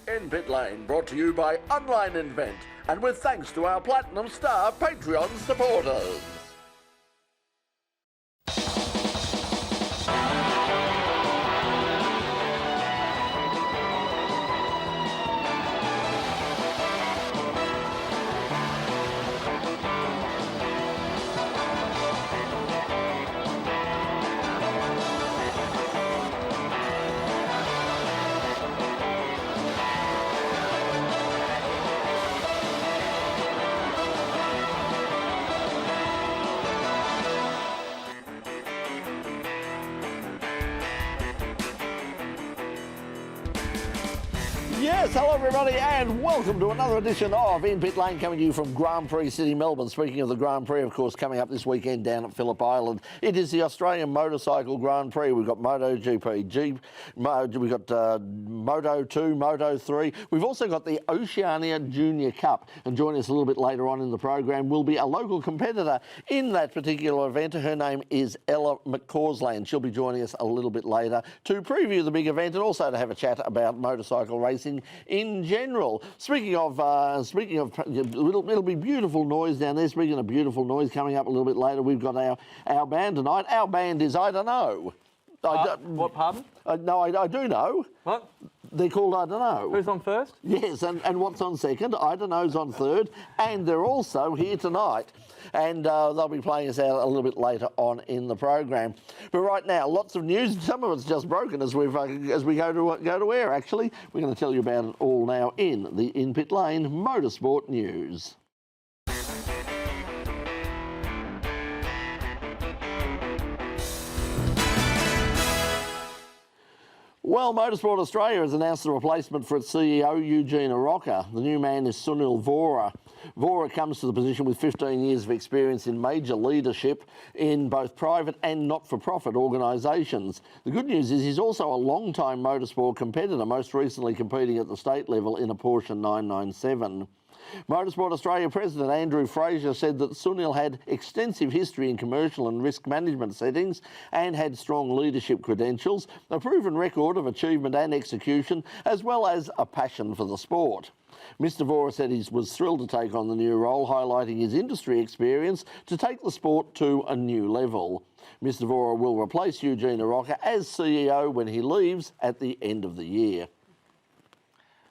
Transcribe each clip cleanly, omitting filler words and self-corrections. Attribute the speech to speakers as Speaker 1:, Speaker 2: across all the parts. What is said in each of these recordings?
Speaker 1: In Pit Lane, brought to you by Online Invent, and with thanks to our Platinum Star Patreon supporters. Yes, hello everybody and welcome to another edition of In Pit Lane, coming to you from Grand Prix City, Melbourne. Speaking of the Grand Prix, of course, coming up this weekend down at Phillip Island, it is the Australian Motorcycle Grand Prix. We've got Moto GP, we've got Moto 2, Moto 3. We've also got the Oceania Junior Cup, and joining us a little bit later on in the program will be a local competitor in that particular event. Her name is Ella McCausland. She'll be joining us a little bit later to preview the big event and also to have a chat about motorcycle racing in general. Speaking of, it'll be beautiful noise down there. Speaking of beautiful noise, coming up a little bit later, we've got our band tonight. Our band is iDunno.
Speaker 2: What, pardon?
Speaker 1: No, I do know.
Speaker 2: What?
Speaker 1: They're called iDunno.
Speaker 2: Who's on first?
Speaker 1: Yes, and what's on second? iDunno's on third, and they're also here tonight. And they'll be playing us out a little bit later on in the program. But right now, lots of news. Some of it's just broken as we go to air. Actually, we're going to tell you about it all now in the In Pit Lane Motorsport News. Well, Motorsport Australia has announced the replacement for its CEO, Eugene Rocker. The new man is Sunil Vora. Vora comes to the position with 15 years of experience in major leadership in both private and not-for-profit organisations. The good news is he's also a long-time motorsport competitor, most recently competing at the state level in a Porsche 997. Motorsport Australia President Andrew Fraser said that Sunil had extensive history in commercial and risk management settings and had strong leadership credentials, a proven record of achievement and execution, as well as a passion for the sport. Mr Vora said he was thrilled to take on the new role, highlighting his industry experience to take the sport to a new level. Mr Vora will replace Eugene Rocker as CEO when he leaves at the end of the year.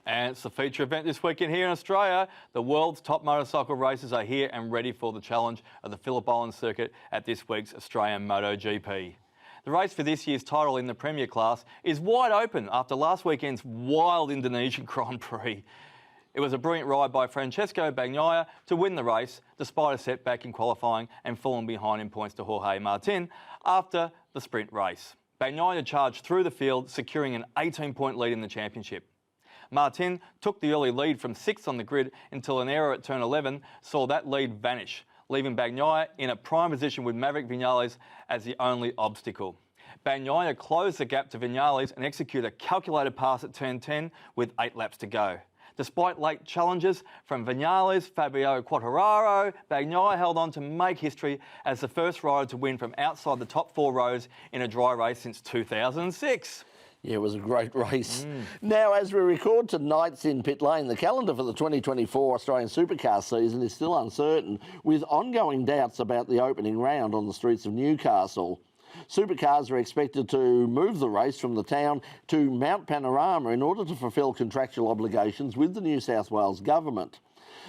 Speaker 2: And it's the feature event this weekend here in Australia. The world's top motorcycle racers are here and ready for the challenge of the Phillip Island circuit at this week's Australian Moto GP. The race for this year's title in the Premier class is wide open after last weekend's wild Indonesian Grand Prix. It was a brilliant ride by Francesco Bagnaia to win the race, despite a setback in qualifying and falling behind in points to Jorge Martin after the sprint race. Bagnaia charged through the field, securing an 18-point lead in the championship. Martin took the early lead from 6th on the grid until an error at turn 11 saw that lead vanish, leaving Bagnaia in a prime position with Maverick Viñales as the only obstacle. Bagnaia closed the gap to Viñales and executed a calculated pass at turn 10 with 8 laps to go. Despite late challenges from Viñales, Fabio Quartararo, Bagnaia held on to make history as the first rider to win from outside the top 4 rows in a dry race since 2006.
Speaker 1: Yeah, it was a great race. Now, as we record tonight's In Pit Lane, the calendar for the 2024 Australian Supercar season is still uncertain, with ongoing doubts about the opening round on the streets of Newcastle. Supercars are expected to move the race from the town to Mount Panorama in order to fulfil contractual obligations with the New South Wales government.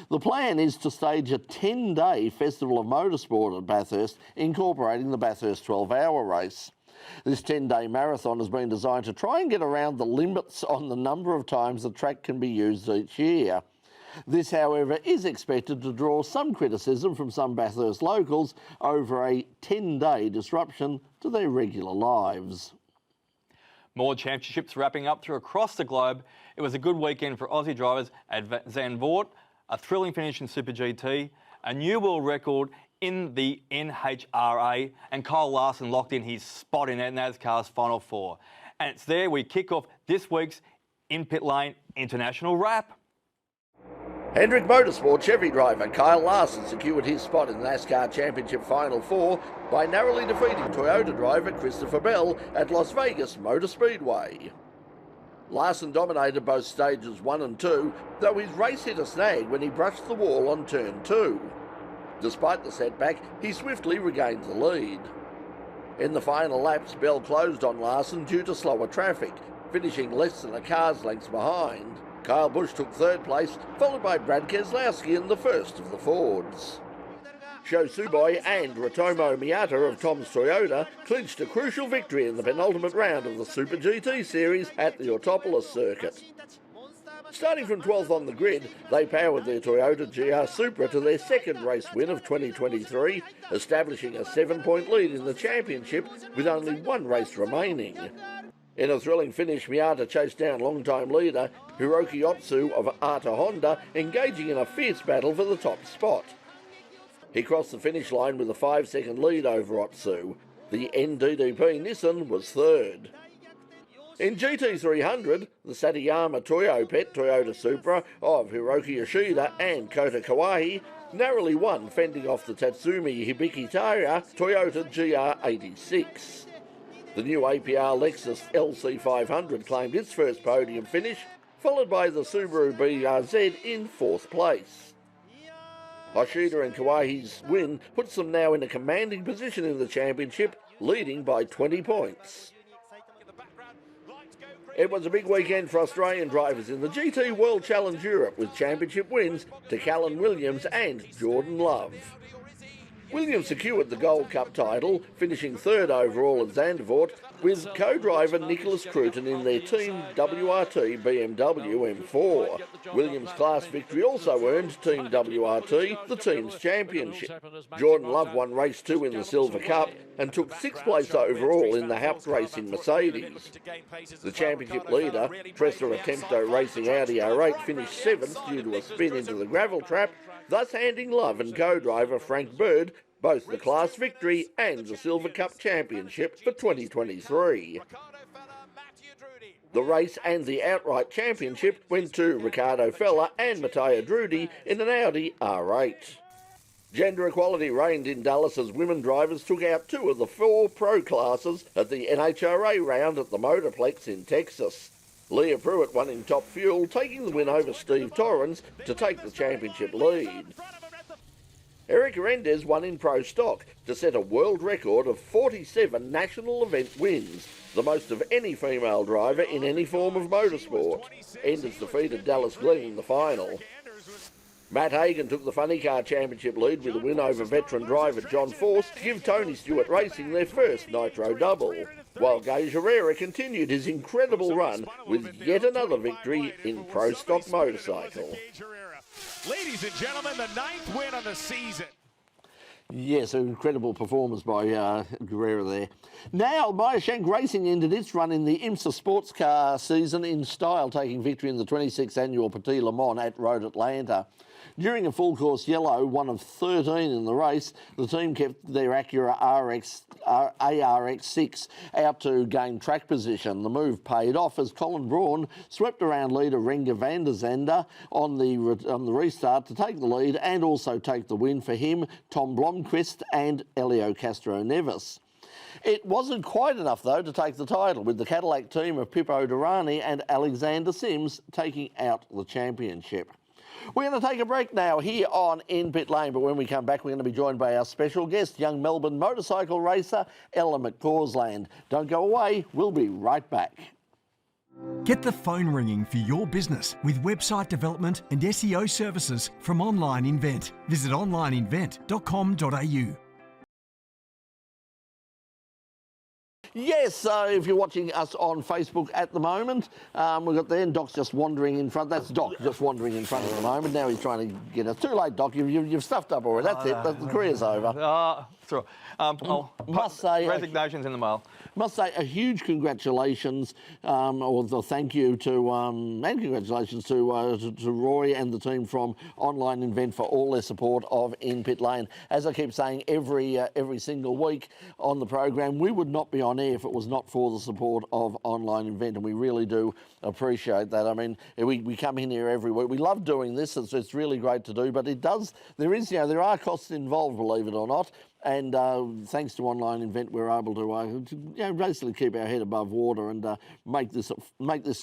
Speaker 1: The plan is to stage a 10-day Festival of Motorsport at Bathurst, incorporating the Bathurst 12-hour race. This 10-day marathon has been designed to try and get around the limits on the number of times the track can be used each year. This, however, is expected to draw some criticism from some Bathurst locals over a 10-day disruption to their regular lives.
Speaker 2: More championships wrapping up through across the globe. It was a good weekend for Aussie drivers at Zandvoort, a thrilling finish in Super GT, a new world record in the NHRA, and Kyle Larson locked in his spot in NASCAR's Final Four. And it's there we kick off this week's In Pit Lane International Wrap.
Speaker 1: Hendrick Motorsport Chevy driver Kyle Larson secured his spot in the NASCAR Championship Final Four by narrowly defeating Toyota driver Christopher Bell at Las Vegas Motor Speedway. Larson dominated both stages 1 and 2, though his race hit a snag when he brushed the wall on turn 2. Despite the setback, he swiftly regained the lead. In the final laps, Bell closed on Larson due to slower traffic, finishing less than a car's length behind. Kyle Busch took third place, followed by Brad Keselowski in the first of the Fords. Sho Suboi and Ratomo Miyata of Tom's Toyota clinched a crucial victory in the penultimate round of the Super GT Series at the Autopolis circuit. Starting from 12th on the grid, they powered their Toyota GR Supra to their second race win of 2023, establishing a 7-point lead in the championship with only one race remaining. In a thrilling finish, Miyata chased down longtime leader Hiroki Otsu of Arta Honda, engaging in a fierce battle for the top spot. He crossed the finish line with a 5-second lead over Otsu. The NDDP Nissan was third. In GT300, the Satayama Toyo Pet Toyota Supra of Hiroki Yoshida and Kota Kawaii narrowly won, fending off the Tatsumi Hibiki Taira Toyota GR86. The new APR Lexus LC500 claimed its first podium finish, followed by the Subaru BRZ in 4th place. Hoshida and Kawaii's win puts them now in a commanding position in the championship, leading by 20 points. It was a big weekend for Australian drivers in the GT World Challenge Europe, with championship wins to Callan Williams and Jordan Love. Williams secured the Gold Cup title, finishing third overall at Zandvoort, with co-driver Nicholas Cruton in their Team WRT BMW M4. Williams' class victory also earned Team WRT the team's championship. Jordan Love won race 2 in the Silver Cup and took 6th place overall in the Haupt Racing Mercedes. The championship leader, Tressa Attempto Racing Audi R8, finished 7th due to a spin into the gravel trap, thus handing Love and co-driver Frank Bird both the class victory and the Silver Cup Championship for 2023. The race and the outright championship went to Riccardo Fella and Matteo Drudi in an Audi R8. Gender equality reigned in Dallas as women drivers took out 2 of the 4 pro classes at the NHRA round at the Motorplex in Texas. Leah Pruitt won in Top Fuel, taking the win over Steve Torrens to take the championship lead. Erica Rendez won in Pro Stock to set a world record of 47 national event wins, the most of any female driver in any form of motorsport. Enders defeated Dallas Glenn in the final. Matt Hagan took the Funny Car Championship lead with a win over veteran driver John Force to give Tony Stewart Racing their first Nitro double, while Gage Herrera continued his incredible run with yet another victory in Pro Stock Motorcycle.
Speaker 3: Ladies and gentlemen, the 9th win of the season.
Speaker 1: Yes, an incredible performance by Guerrero there. Now, Meyer-Shank Racing ended its run in the IMSA sports car season in style, taking victory in the 26th annual Petit Le Mans at Road Atlanta. During a full course yellow, one of 13 in the race, the team kept their Acura ARX6 out to gain track position. The move paid off as Colin Braun swept around leader Renger van der Zande on the restart to take the lead and also take the win for him, Tom Blomqvist and Elio Castro Neves. It wasn't quite enough, though, to take the title, with the Cadillac team of Pippo Durrani and Alexander Sims taking out the championship. We're going to take a break now here on In Pit Lane, but when we come back, we're going to be joined by our special guest, young Melbourne motorcycle racer Ella McCausland. Don't go away, we'll be right back.
Speaker 4: Get the phone ringing for your business with website development and SEO services from Online Invent. Visit onlineinvent.com.au.
Speaker 1: Yes, so if you're watching us on Facebook at the moment, we've got there, and Doc's just wandering in front. That's Doc just wandering in front at the moment. Now he's trying to get us. Too late, Doc. You've stuffed up already. That's it. The career's over.
Speaker 2: Through.
Speaker 1: Must say,
Speaker 2: resignations in the mail.
Speaker 1: Must say a huge congratulations, or the thank you to, and congratulations to Roy and the team from Online Invent for all their support of In Pit Lane. As I keep saying every single week on the program, we would not be on air if it was not for the support of Online Invent, and we really do appreciate that. I mean, we come in here every week. We love doing this. It's really great to do, but there are costs involved, believe it or not. And thanks to Online Event, we're able to basically keep our head above water and make this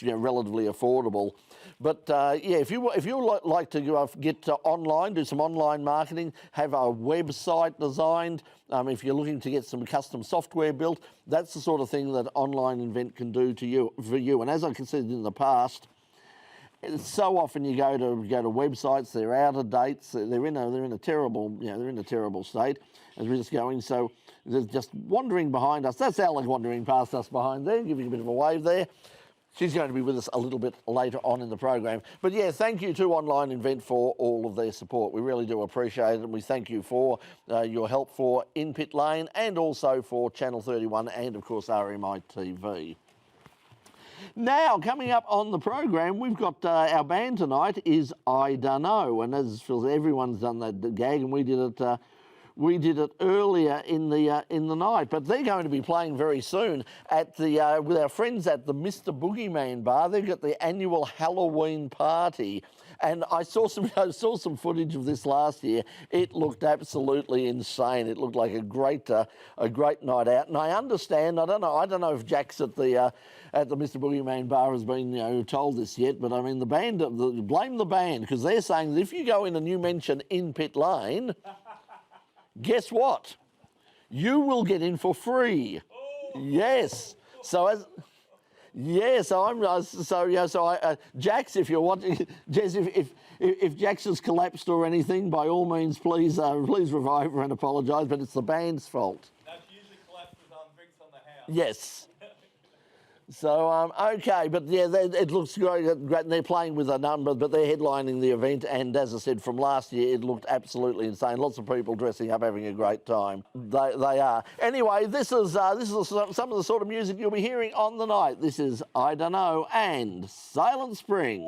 Speaker 1: relatively affordable. But if you like to get online, do some online marketing, have a website designed, if you're looking to get some custom software built, that's the sort of thing that Online Event can do for you. And as I considered in the past, so often you go to websites, they're out of date, they're in a terrible state, as we're just going. So they're just wandering behind us. That's Ella wandering past us behind there, giving a bit of a wave there. She's going to be with us a little bit later on in the program. But yeah, thank you to Online Event for all of their support. We really do appreciate it, and we thank you for your help for In Pit Lane and also for Channel 31 and of course RMI TV. Now, coming up on the program, we've got our band tonight is iDunno, and as everyone's done that gag, and we did it earlier in the night. But they're going to be playing very soon at the with our friends at the Mr. Boogeyman Bar. They've got the annual Halloween party. And I saw some footage of this last year. It looked absolutely insane. It looked like a great night out. And I understand. I don't know if Jack's at the Mr. Boogeyman Bar has been told this yet. But I mean, the band, blame the band, because they're saying that if you go in and you mention In Pit Lane, guess what? You will get in for free. Oh. Yes. So Jax, if you're watching, Jez, if Jax has collapsed or anything, by all means, please revive her and apologise. But it's the band's fault.
Speaker 2: That's usually collapsed with drinks on the house.
Speaker 1: Yes. So, okay, but yeah, it looks great, and they're playing with a number, but they're headlining the event, and as I said, from last year, it looked absolutely insane. Lots of people dressing up, having a great time. They are. Anyway, this is some of the sort of music you'll be hearing on the night. This is iDunno and Silent Springs.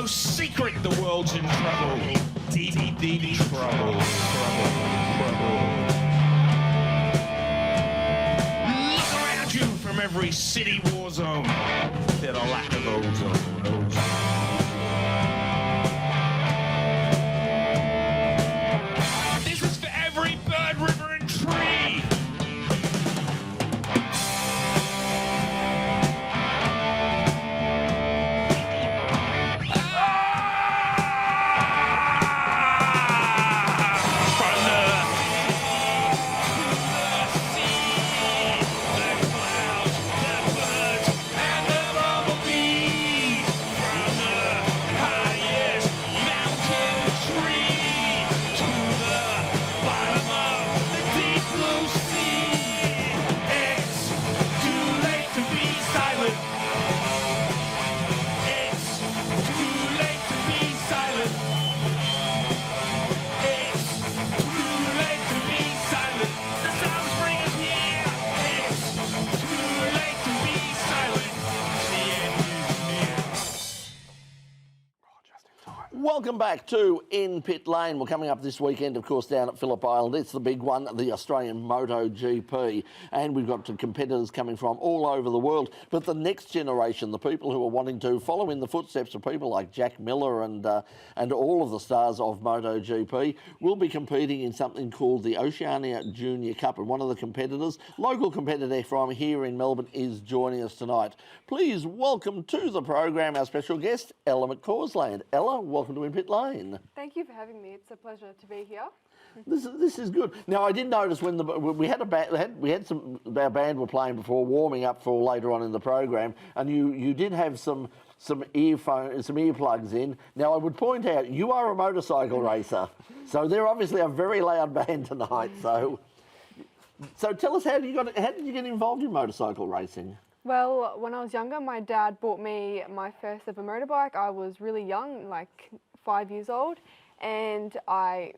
Speaker 3: Secret, the world's in trouble. Deep trouble. Look around you from every city war zone. They're the lack of ozone. This is for every bird, river, and tree.
Speaker 1: Welcome back to In Pit Lane. We're coming up this weekend, of course, down at Phillip Island. It's the big one, the Australian Moto GP. And we've got competitors coming from all over the world. But the next generation, the people who are wanting to follow in the footsteps of people like Jack Miller and all of the stars of Moto GP, will be competing in something called the Oceania Junior Cup. And one of the competitors, local competitor from here in Melbourne, is joining us tonight. Please welcome to the program our special guest, Ella McCausland. Ella, welcome to In Pit Lane.
Speaker 5: Thank you for having me. It's a pleasure to be here.
Speaker 1: This is good. Now, I did notice when we had our band were playing before, warming up for later on in the program, and you did have some earplugs in. Now, I would point out you are a motorcycle racer, so they're obviously a very loud band tonight. So tell us, how did you get involved in motorcycle racing?
Speaker 5: Well, when I was younger, my dad bought me my first ever motorbike. I was really young, like 5 years old, and I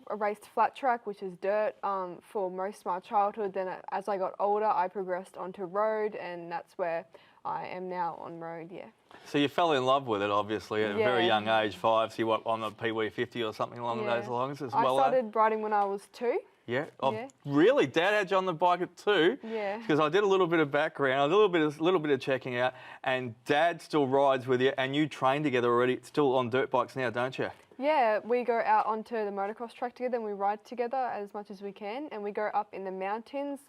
Speaker 5: raced flat track, which is dirt, for most of my childhood. Then as I got older, I progressed onto road, and that's where I am now, on road, yeah.
Speaker 2: So you fell in love with it, obviously, at a very young age, 5. So you were on the PW50 or something along those lines as well?
Speaker 5: I started riding when I was 2.
Speaker 2: Yeah. Oh, really? Dad had you on the bike at 2?
Speaker 5: Yeah.
Speaker 2: Because I did a little bit of background, a little bit of checking out, and Dad still rides with you, and you train together already, still on dirt bikes now, don't you?
Speaker 5: Yeah, we go out onto the motocross track together and we ride together as much as we can, and we go up in the mountains.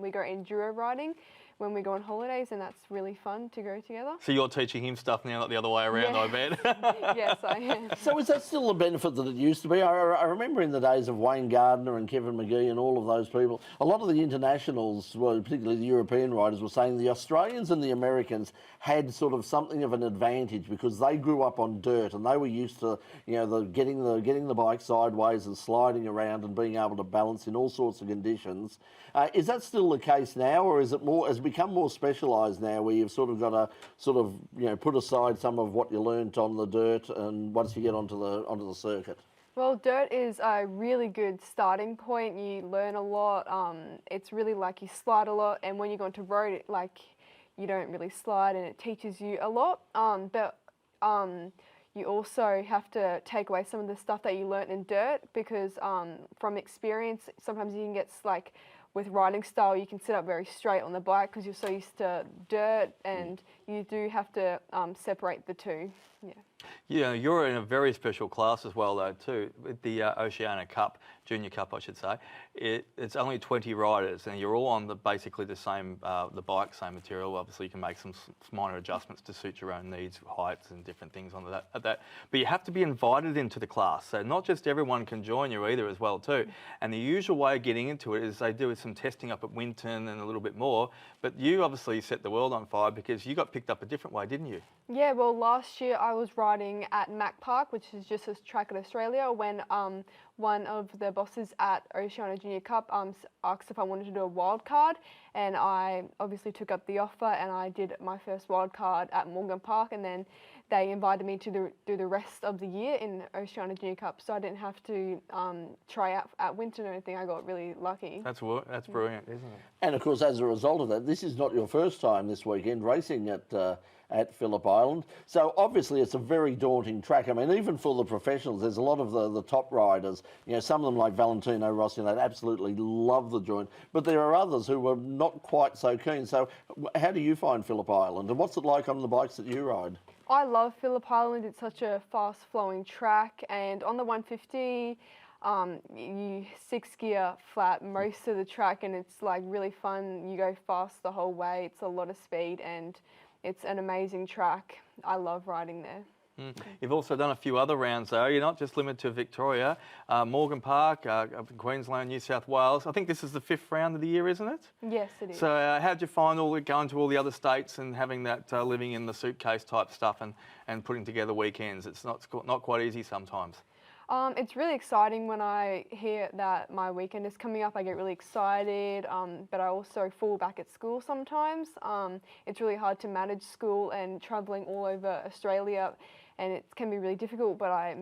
Speaker 5: We go enduro riding when we go on holidays, and that's really fun to go together.
Speaker 2: So you're teaching him stuff now, not the other way around, I bet.
Speaker 5: Yes, I am.
Speaker 1: So is that still the benefit that it used to be? I remember in the days of Wayne Gardner and Kevin McGee and all of those people, a lot of the internationals, well, particularly the European riders, were saying the Australians and the Americans had sort of something of an advantage because they grew up on dirt and they were used to, getting the bike sideways and sliding around and being able to balance in all sorts of conditions. Is that still the case now, or is it has it become more specialised now, where you've sort of got to put aside some of what you learnt on the dirt, and once you get onto the circuit?
Speaker 5: Well, dirt is a really good starting point. You learn a lot. It's really like you slide a lot, and when you go onto road, you don't really slide, and it teaches you a lot. But you also have to take away some of the stuff that you learnt in dirt, because from experience, sometimes you can get with riding style, you can sit up very straight on the bike because you're so used to dirt, and you do have to separate the two. Yeah.
Speaker 2: Yeah, you're in a very special class as well, though, too, with the Oceania Cup, Junior Cup, I should say. It's only 20 riders, and you're all on basically the same, the bike, same material. Obviously, you can make some minor adjustments to suit your own needs, heights and different things on that. But you have to be invited into the class, so not just everyone can join you either as well, too. And the usual way of getting into it is they do some testing up at Winton and a little bit more, but you obviously set the world on fire because you got picked up a different way, didn't you?
Speaker 5: Yeah, well, last year I was riding at Mac Park, which is just a track in Australia, when one of the bosses at Oceania Junior Cup asked if I wanted to do a wild card, and I obviously took up the offer, and I did my first wild card at Morgan Park, and then they invited me to do the rest of the year in Oceania Junior Cup, so I didn't have to try out at Winton or anything. I got really lucky.
Speaker 2: That's brilliant, isn't it?
Speaker 1: And of course, as a result of that, this is not your first time this weekend racing at Phillip Island. So obviously it's a very daunting track. I mean, even for the professionals, there's a lot of the top riders, some of them like Valentino Rossi, they absolutely love the joint, but there are others who are not quite so keen. So how do you find Phillip Island, and what's it like on the bikes that you ride?
Speaker 5: I love Phillip Island. It's such a fast-flowing track, and on the 150, you 6-gear flat most of the track, and it's really fun. You go fast the whole way. It's a lot of speed, and it's an amazing track. I love riding there.
Speaker 2: You've also done a few other rounds, though. You're not just limited to Victoria. Morgan Park, up in Queensland, New South Wales. I think this is the 5th round of the year, isn't it?
Speaker 5: Yes, it is.
Speaker 2: So how did you find going to all the other states and having that living in the suitcase type stuff and putting together weekends? It's not quite easy sometimes.
Speaker 5: It's really exciting when I hear that my weekend is coming up. I get really excited, but I also fall back at school sometimes. It's really hard to manage school and travelling all over Australia, and it can be really difficult, but I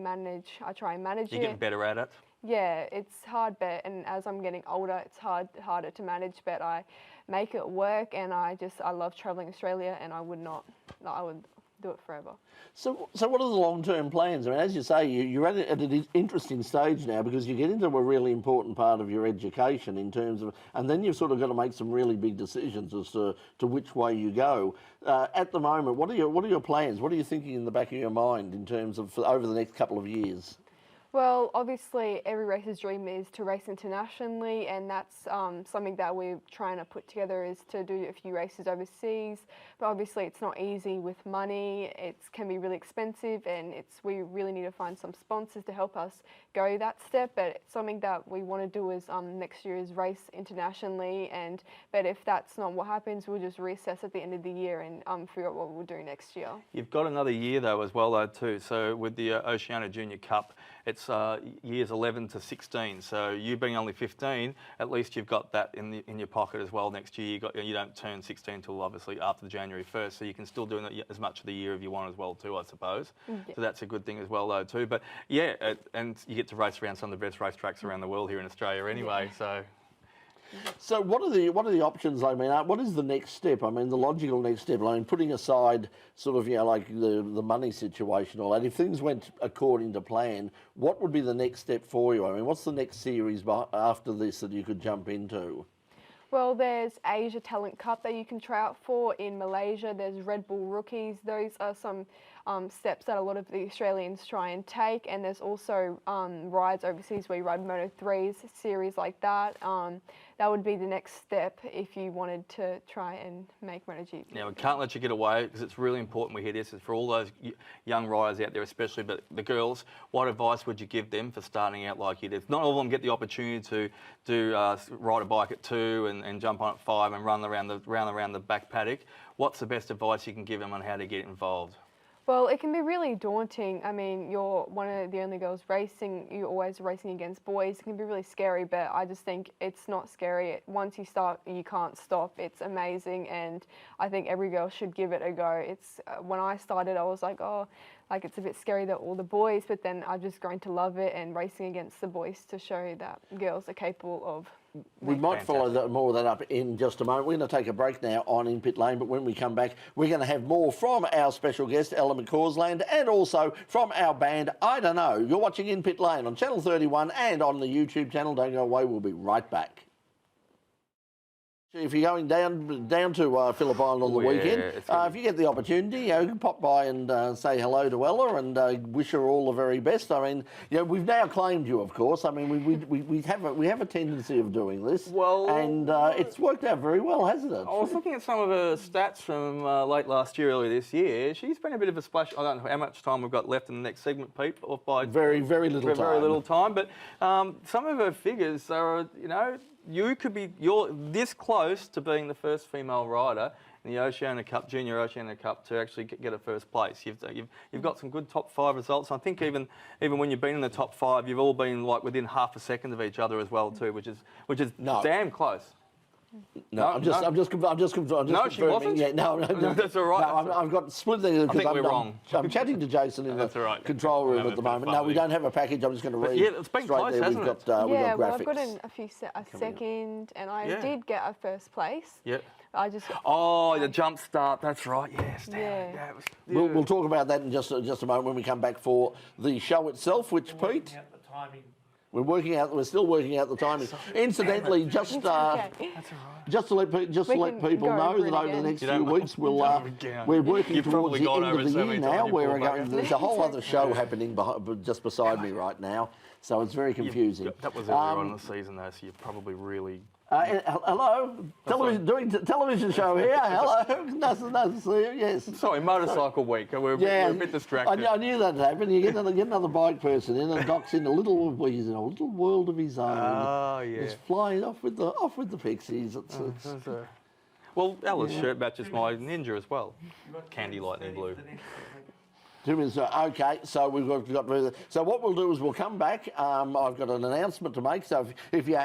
Speaker 5: try and manage it.
Speaker 2: You're getting better at it?
Speaker 5: Yeah, it's hard, but and as I'm getting older, it's harder to manage, but I make it work, and I love travelling Australia, and I would do it forever.
Speaker 1: So what are the long-term plans? I mean, as you say, you're at an interesting stage now because you get into a really important part of your education in terms of, and then you've sort of got to make some really big decisions as to which way you go. At the moment, what are your plans? What are you thinking in the back of your mind in terms of over the next couple of years?
Speaker 5: Well, obviously, every racer's dream is to race internationally, and that's something that we're trying to put together is to do a few races overseas. But obviously, it's not easy with money. It can be really expensive, and we really need to find some sponsors to help us go that step. But something that we want to do is next year is race internationally. But if that's not what happens, we'll just reassess at the end of the year and figure out what we'll do next year.
Speaker 2: You've got another year though as well too. So with the Oceania Junior Cup, it's years 11 to 16. So you being only 15, at least you've got that in your pocket as well. Next year you don't turn 16 until obviously after January 1st. So you can still do as much of the year if you want as well too, I suppose.
Speaker 5: Yeah.
Speaker 2: So that's a good thing as well though too. But yeah, and you get to race around some of the best racetracks around the world here in Australia anyway.
Speaker 5: Yeah.
Speaker 2: So
Speaker 1: what are the options? I mean, what is the next step? I mean, the logical next step. I mean, putting aside sort of like the money situation, all that. If things went according to plan, what would be the next step for you? I mean, what's the next series after this that you could jump into?
Speaker 5: Well, there's Asia Talent Cup that you can try out for in Malaysia. There's Red Bull Rookies. Those are some steps that a lot of the Australians try and take. And there's also rides overseas where you ride Moto3s, series like that. That would be the next step if you wanted to try and make MotoGP.
Speaker 2: Now, we can't let you get away because it's really important we hear this. Is for all those young riders out there especially, but the girls, what advice would you give them for starting out like you did? Not all of them get the opportunity to ride a bike at 2 and jump on at 5 and run around the back paddock. What's the best advice you can give them on how to get involved?
Speaker 5: Well, it can be really daunting. I mean, you're one of the only girls racing. You're always racing against boys. It can be really scary, but I just think it's not scary. Once you start, you can't stop. It's amazing, and I think every girl should give it a go. It's when I started, I was like, oh, like it's a bit scary that all the boys, but then I've just grown to love it and racing against the boys to show that girls are capable of.
Speaker 1: We might follow more of that up in just a moment. We're going to take a break now on In Pit Lane, but when we come back, we're going to have more from our special guest, Ella McCausland, and also from our band, iDunno. You're watching In Pit Lane on Channel 31 and on the YouTube channel. Don't go away. We'll be right back. If you're going down to Phillip Island on the weekend, if you get the opportunity, you can pop by and say hello to Ella and wish her all the very best. I mean, we've now claimed you, of course. I mean, we have a tendency of doing this, and it's worked out very well, hasn't it?
Speaker 2: I was looking at some of her stats from late last year, early this year. She's been a bit of a splash. I don't know how much time we've got left in the next segment, Pete. Or by
Speaker 1: very little time.
Speaker 2: Very little time, but some of her figures are, you're this close to being the first female rider in the Oceania Cup, Junior Oceania Cup, to actually get a first place. You've got some good top 5 results. I think even when you've been in the top 5, you've all been like within half a second of each other as well too, which is damn close.
Speaker 1: I'm just confirming.
Speaker 2: No, she wasn't.
Speaker 1: Yeah, no,
Speaker 2: that's all right.
Speaker 1: No, I've got split there because
Speaker 2: we're wrong.
Speaker 1: I'm chatting to Jason in the control room at the moment. No, we don't have a package. I'm just going to read.
Speaker 2: Yeah, it's been close,
Speaker 1: there.
Speaker 2: hasn't
Speaker 1: We've got graphics.
Speaker 5: Well, I've got a second, and I did get a first place.
Speaker 2: Yep.
Speaker 5: I just
Speaker 2: the jump start. That's right. Yes.
Speaker 5: Yeah.
Speaker 1: We'll talk about that in just a moment when we come back for the show itself, which Pete. We're still working out the timing. Incidentally, just to let people know that over the next few weeks we're working towards the end of the year now. There's a whole other show happening just beside me right now, so it's very confusing.
Speaker 2: That was earlier on in the season though, so you're probably really.
Speaker 1: Hello, doing television show here. Hello, nice to see you. Yes.
Speaker 2: Sorry, motorcycle week. We're a bit distracted.
Speaker 1: I knew that'd happen. You get another bike person in, and Doc's in a little world of his own.
Speaker 2: Oh yeah.
Speaker 1: He's flying off with the pixies.
Speaker 2: Well, Ella's shirt matches my Ninja as well. Candy lightning blue.
Speaker 1: 2 minutes. Okay, so we've got. So what we'll do is we'll come back. I've got an announcement to make. So if you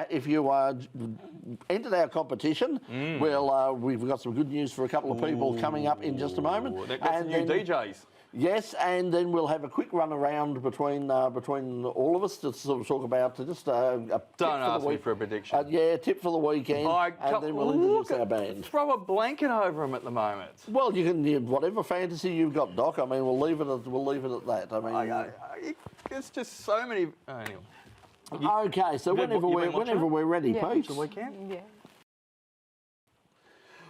Speaker 1: entered our competition, we've got some good news for a couple of people coming up in just a moment.
Speaker 2: They've got some new DJs.
Speaker 1: Yes, and then we'll have a quick run around between all of us to sort of talk about just a tip
Speaker 2: Don't
Speaker 1: for
Speaker 2: ask
Speaker 1: the
Speaker 2: me
Speaker 1: week.
Speaker 2: for a prediction.
Speaker 1: Yeah, tip for the weekend, and then we'll introduce our band.
Speaker 2: Throw a blanket over them at the moment.
Speaker 1: Well, you can whatever fantasy you've got, Doc. I mean, we'll leave it at that. I mean,
Speaker 2: There's just so many. Anyway.
Speaker 1: Okay, so
Speaker 2: You've been
Speaker 1: whenever we're ready,
Speaker 5: Yeah.
Speaker 1: Pete.
Speaker 2: The weekend?
Speaker 5: Yeah.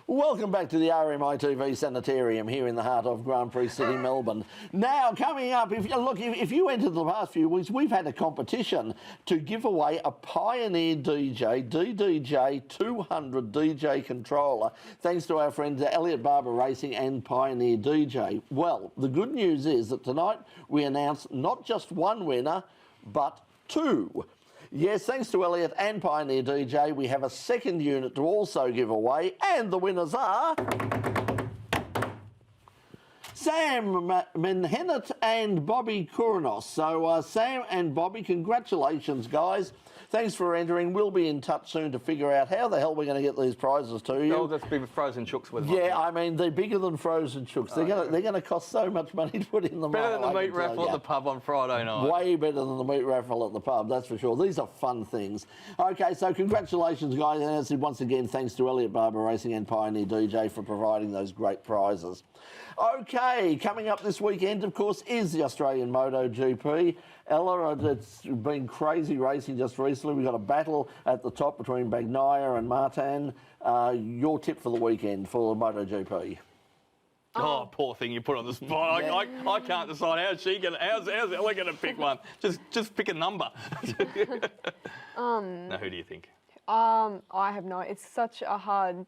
Speaker 1: Welcome back to the RMI TV Sanitarium here in the heart of Grand Prix City, Melbourne. Now, coming up, if you entered the past few weeks, we've had a competition to give away a Pioneer DJ DDJ 200 DJ controller, thanks to our friends at Elliott Barber Racing and Pioneer DJ. Well, the good news is that tonight we announce not just one winner, but two. Yes, thanks to Elliott and Pioneer DJ, we have a second unit to also give away, and the winners are Sam Menhennet and Bobby Kouranos. So Sam and Bobby, congratulations, guys. Thanks for entering. We'll be in touch soon to figure out how the hell we're going to get these prizes to you.
Speaker 2: They'll just be frozen chooks with them.
Speaker 1: Yeah, I mean, they're bigger than frozen chooks. They're going to cost so much money to put in the
Speaker 2: Better
Speaker 1: mail,
Speaker 2: than the
Speaker 1: I
Speaker 2: meat
Speaker 1: can tell
Speaker 2: raffle
Speaker 1: ya.
Speaker 2: at the pub on Friday night.
Speaker 1: Way better than the meat raffle at the pub, that's for sure. These are fun things. Okay, so congratulations, guys. And as I said, once again, thanks to Elliott Barber Racing and Pioneer DJ for providing those great prizes. Okay, coming up this weekend, of course, is the Australian Moto GP. Ella, it's been crazy racing just recently. We've got a battle at the top between Bagnaia and Martin. Your tip for the weekend for the Moto GP?
Speaker 2: Oh, poor thing, you put on the spot. I can't decide how's Ella going to pick one. Just pick a number. Now, who do you think?
Speaker 5: I have no. It's such a hard.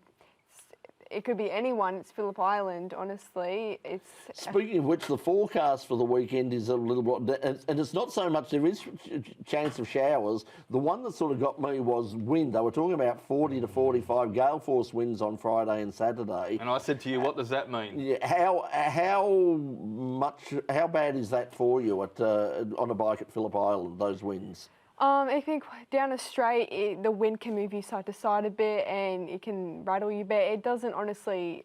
Speaker 5: It could be anyone. It's Phillip Island, honestly. It's.
Speaker 1: Speaking of which, the forecast for the weekend is a little bit, and it's not so much, there is chance of showers. The one that sort of got me was wind. They were talking about 40 to 45 gale force winds on Friday and Saturday.
Speaker 2: And I said to you, what does that mean?
Speaker 1: Yeah, how bad is that for you on a bike at Phillip Island, those winds?
Speaker 5: I think down a straight, the wind can move you side to side a bit and it can rattle you a bit. It doesn't honestly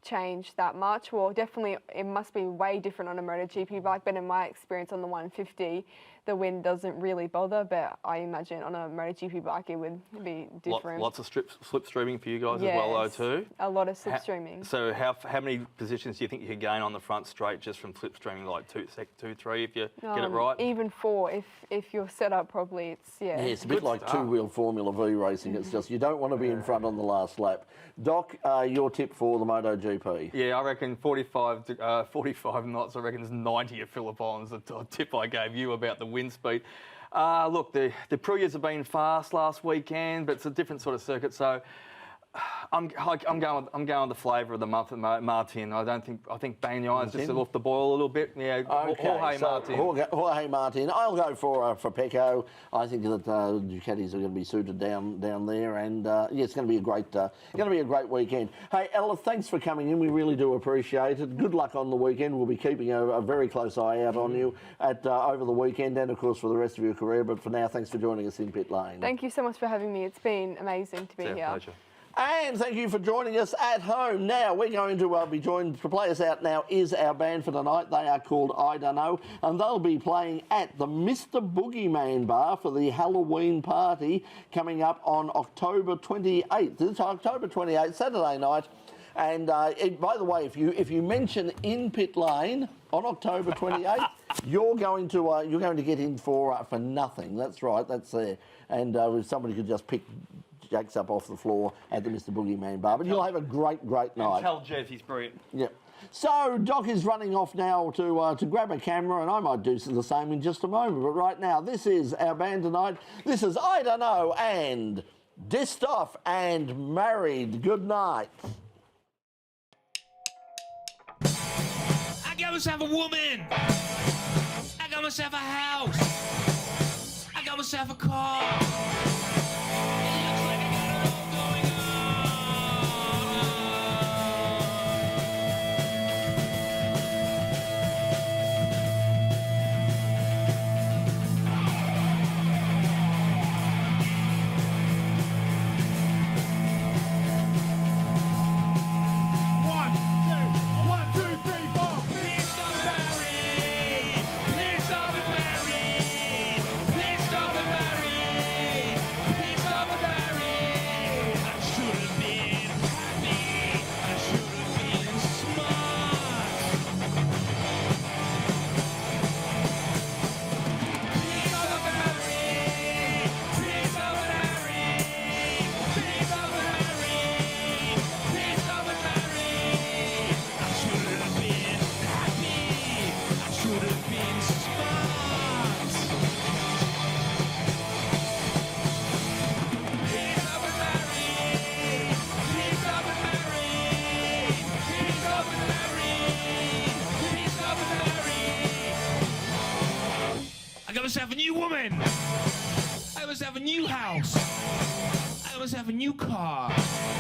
Speaker 5: change that much. Well, definitely it must be way different on a MotoGP bike, but in my experience on the 150, the wind doesn't really bother, but I imagine on a MotoGP bike it would be different.
Speaker 2: Lots of slipstreaming for you guys as well, though, too?
Speaker 5: A lot of slipstreaming.
Speaker 2: So how many positions do you think you could gain on the front straight just from slipstreaming, like 2, 3 if you get it right?
Speaker 5: Even 4 if you're set up properly. It's
Speaker 1: Yeah, it's a bit like two-wheel Formula V racing. It's just you don't want to be in front on the last lap. Doc, your tip for the MotoGP?
Speaker 2: Yeah, I reckon 45 knots. I reckon it's 90 at Phillip Island's the tip I gave you about the wind speed. Look, the Pruias have been fast last weekend, but it's a different sort of circuit. So I'm going with the flavour of the month at Martin. I think Bagnaia is just off the boil a little bit. Yeah,
Speaker 1: Okay,
Speaker 2: Jorge
Speaker 1: so
Speaker 2: Martin.
Speaker 1: Jorge Martin. I'll go for Pecco. I think that Ducatis are going to be suited down there, and yeah, it's going to be a great weekend. Hey, Ella, thanks for coming in. We really do appreciate it. Good luck on the weekend. We'll be keeping a very close eye out on you over the weekend, and of course for the rest of your career. But for now, thanks for joining us in Pit Lane.
Speaker 5: Thank you so much for having me. It's been amazing to be here.
Speaker 2: Pleasure.
Speaker 1: And thank you for joining us at home. Now, we're going to be joined, to play us out now is our band for tonight. They are called iDunno, and they'll be playing at the Mr. Boogeyman Bar for the Halloween party coming up on October 28th. It's October 28th, Saturday night. And by the way, if you mention in Pit Lane on October 28th, you're going to get in for nothing. That's right, that's there. And if somebody could just pick Jake's up off the floor at the Mr. Boogeyman Bar. But you'll have a great night.
Speaker 2: Tell Jez he's brilliant.
Speaker 1: Yeah. So Doc is running off now to grab a camera, and I might do the same in just a moment. But right now, this is our band tonight. This is iDunno and Dissed Off and Married. Good night.
Speaker 3: I got myself a woman. I got myself a house. I got myself a car. One, two, three, four. myself a new car.